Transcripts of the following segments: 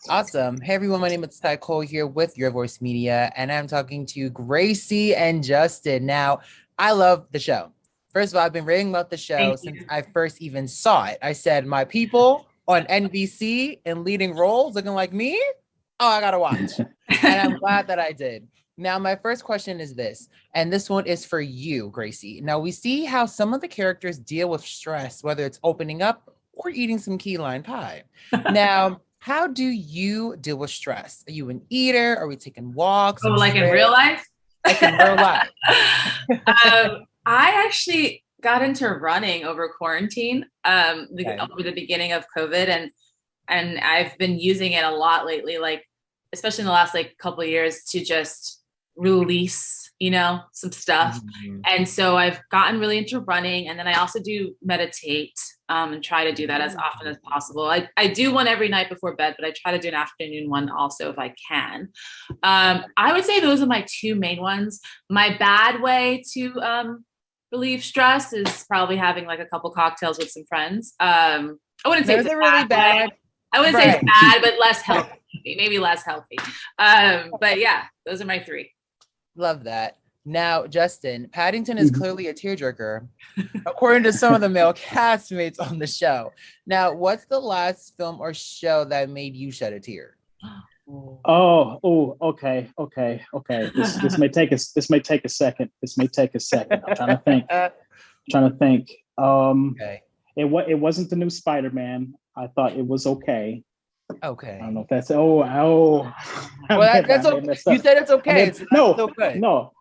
Awesome. Hey everyone, my name is Ty Cole here with Your Voice Media, and I'm talking to Gracie and Justin. Now, I love the show. First of all, I've been raving about the show Thank since you. I first even saw it. I said, my people on NBC in leading roles looking like me. Oh, I gotta watch. And I'm glad that I did. Now, my first question is this, and this one is for you, Gracie. Now, we see how some of the characters deal with stress, whether it's opening up or eating some key lime pie. Now, how do you deal with stress? Are you an eater? Are we taking walks Oh, or like in real trips? life? Like in real life? I actually got into running over quarantine, Okay. over the beginning of COVID, and I've been using it a lot lately, like especially in the last like couple of years to just release, some stuff. Mhm. And so I've gotten really into running, and then I also do meditate, and try to do that as often as possible. I do one every night before bed, but I try to do an afternoon one also if I can. I would say those are my two main ones. My bad way to relieve stress is probably having like a couple cocktails with some friends. I wouldn't say Now, it's is a it really bad way. bad? I wouldn't say it's Right. bad, but less healthy, maybe less healthy. But yeah, those are my three. Love that. Now, Justin, Paddington is Mhm. clearly a tearjerker, according to some of the male castmates on the show. Now, what's the last film or show that made you shed a tear? Okay. This may take us. This may take a second. This may take a second. I'm trying to think. Trying to think. Okay. It wasn't the new Spider-Man. I thought it was okay. I don't know Okay. if that's oh. Well, I that's may have okay. messed You up. said it's I okay, mean, so that's no, still good. no.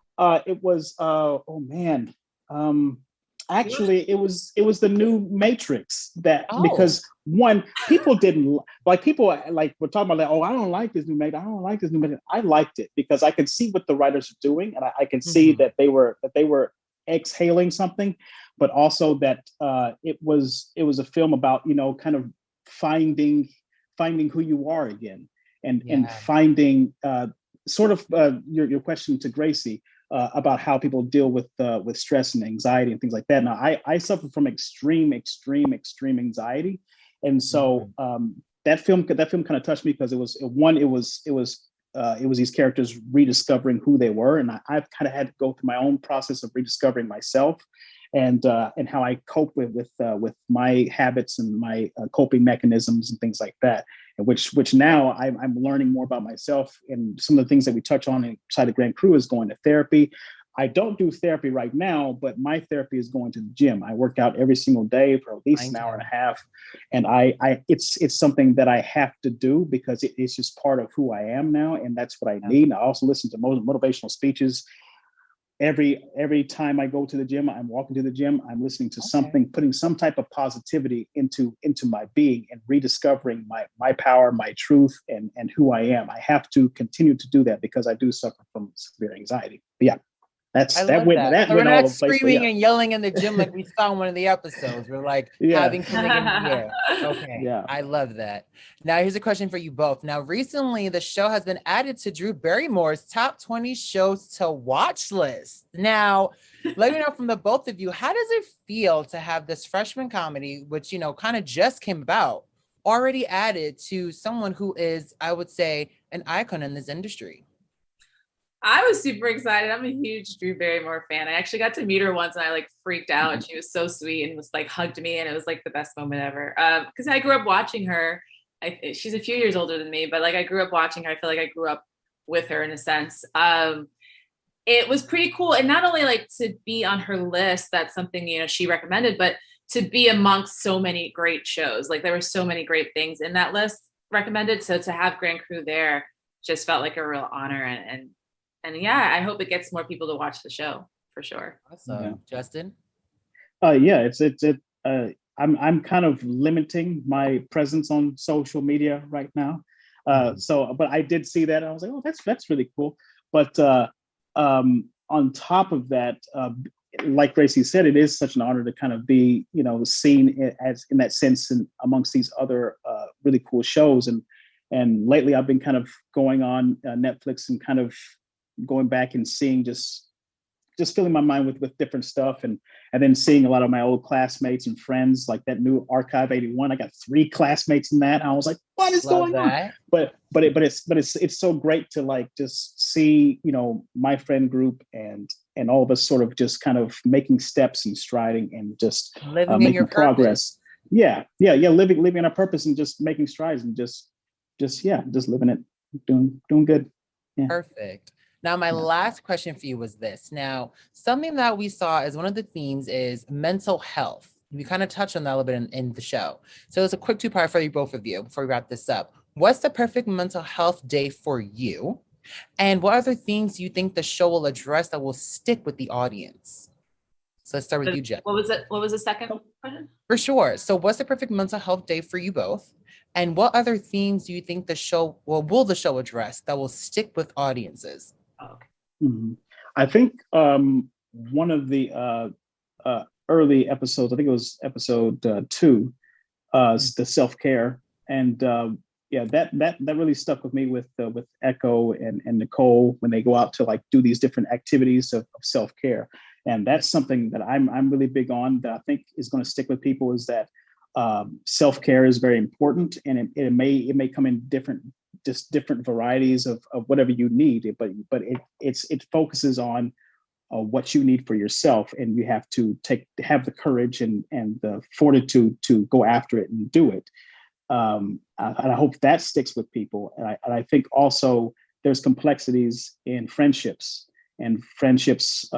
It was oh man. Um, actually, it was the new Matrix that Oh. because one people didn't like people like we're talking about like, oh, I don't like this new Matrix. I don't like this new Matrix. I liked it because I could see what the writers are doing, and I can see Mhm. that they were exhaling something, but also that it was a film about kind of finding finding who you are again and Yeah. finding sort of your question to Gracie about how people deal with stress and anxiety and things like that. Now, I suffer from extreme anxiety, and so Mhm. that film kind of touched me because it was these characters rediscovering who they were, and I've kind of had to go through my own process of rediscovering myself, and how I cope with my habits and my coping mechanisms and things like that. And which now I'm learning more about myself, and some of the things that we touch on inside the Grand Crew is going to therapy. I don't do therapy right now, but my therapy is going to the gym. I work out every single day for at least Mine an hour and too. a half, and it's something that I have to do because it's just part of who I am now, and that's what I Yeah. need. I also listen to motivational speeches every time I go to the gym. I'm walking to the gym, I'm listening to Okay. something, putting some type of positivity into my being and rediscovering my power, my truth, and who I am. I have to continue to do that because I do suffer from severe anxiety. But yeah, I that's that love went that. that So we're went all not over the place. But screaming yeah, and yelling in the gym like we saw in one of the episodes. We're like yeah, having something in the air. Okay. yeah. I love that. Now, here's a question for you both. Now, recently, the show has been added to Drew Barrymore's top 20 shows to watch list. Now, let me know from the both of you, how does it feel to have this freshman comedy, which, kind of just came about, already added to someone who is, I would say, an icon in this industry? I was super excited. I'm a huge Drew Barrymore fan. I actually got to meet her once and I like freaked out. And she was so sweet and was like hugged me, and it was like the best moment ever. Because I grew up watching her. She's a few years older than me, but like I grew up watching her. I feel like I grew up with her in a sense. It was pretty cool, and not only like to be on her list, that's something she recommended, but to be amongst so many great shows. Like there were so many great things in that list recommended. So to have Grand Crew there just felt like a real honor, and yeah, I hope it gets more people to watch the show for sure. Yeah. Awesome. Justin? Yeah, I'm kind of limiting my presence on social media right now. Mhm. But I did see that and I was like, oh, that's really cool. But on top of that, like Gracie said, it is such an honor to kind of be, seen as in that sense and amongst these other really cool shows. And lately, I've been kind of going on Netflix and kind of going back and seeing just just filling my mind with different stuff, and then seeing a lot of my old classmates and friends, like that new Archive 81. I got 3 classmates in that. I was like, what is going on? But it's so great to like just see, you know, my friend group and all of us sort of just kind of making steps and striding and just making progress. Yeah, living in our purpose and just making strides and just living it, doing good. Yeah. Perfect. Now, my last question for you was this. Now, something that we saw as one of the themes is mental health. We kind of touched on that a little bit in the show. So it's a quick 2-part for you, both of you, before we wrap this up. What's the perfect mental health day for you? And what other themes do you think the show will address that will stick with the audience? So let's start with you, Jen. What was it? What was the second question? For sure. So what's the perfect mental health day for you both? And what other themes do you think the show will the show address that will stick with audiences? Oh, okay. Mm-hmm. I think one of the early episodes, I think it was episode 2, the self-care, and that really stuck with me with Echo and Nicole when they go out to like do these different activities of self-care. And that's something that I'm really big on, that I think is going to stick with people, is that self-care is very important, and it may come in different varieties of whatever you need, but it focuses on what you need for yourself, and you have to have the courage and the fortitude to go after it and do it. And I hope that sticks with people. And I think also there's complexities in friendships, and friendships,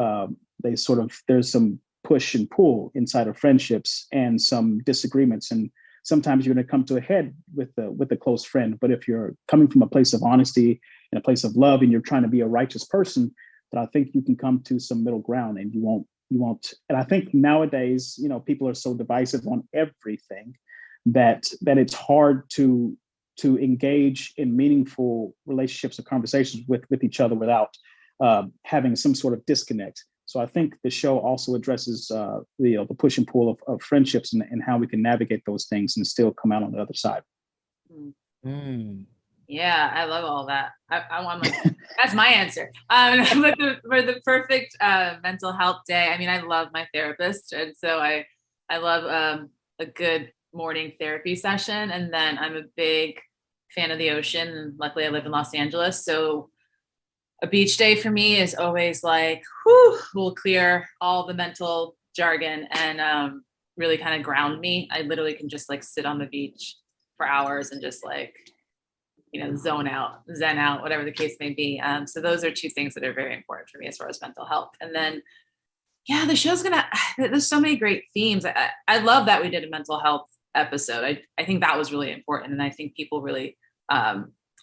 there's some push and pull inside of friendships and some disagreements. And sometimes you're going to come to a head with a close friend. But if you're coming from a place of honesty and a place of love, and you're trying to be a righteous person, then I think you can come to some middle ground, and you won't. And I think nowadays, you know, people are so divisive on everything that it's hard to engage in meaningful relationships or conversations with each other without having some sort of disconnect. So I think the show also addresses the push and pull of friendships and how we can navigate those things and still come out on the other side. Yeah, I love all that. I want that's my answer. For the perfect mental health day, I mean, I love my therapist, and so I love a good morning therapy session. And then I'm a big fan of the ocean, and luckily I live in Los Angeles, so a beach day for me is always like, will clear all the mental jargon and really kind of ground me. I literally can just like sit on the beach for hours and just like, you know, zone out, zen out, whatever the case may be. So those are 2 things that are very important for me as far as mental health. And then, yeah, the show's there's so many great themes. I love that we did a mental health episode. I think that was really important. And I think people really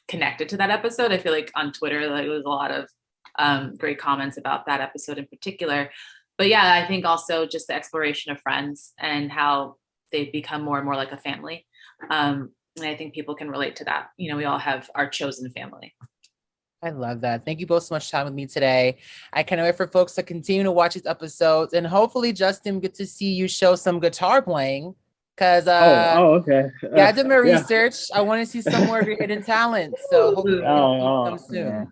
connected to that episode. I feel like on Twitter, like, there was a lot of great comments about that episode in particular. But yeah, I think also just the exploration of friends and how they've become more and more like a family. And I think people can relate to that. You know, we all have our chosen family. I love that. Thank you both so much for time with me today. I can't wait for folks to continue to watch these episodes, and hopefully, Justin, get to see you show some guitar playing. Because okay. I did my research. I want to see some more of your hidden talents. So hopefully come soon.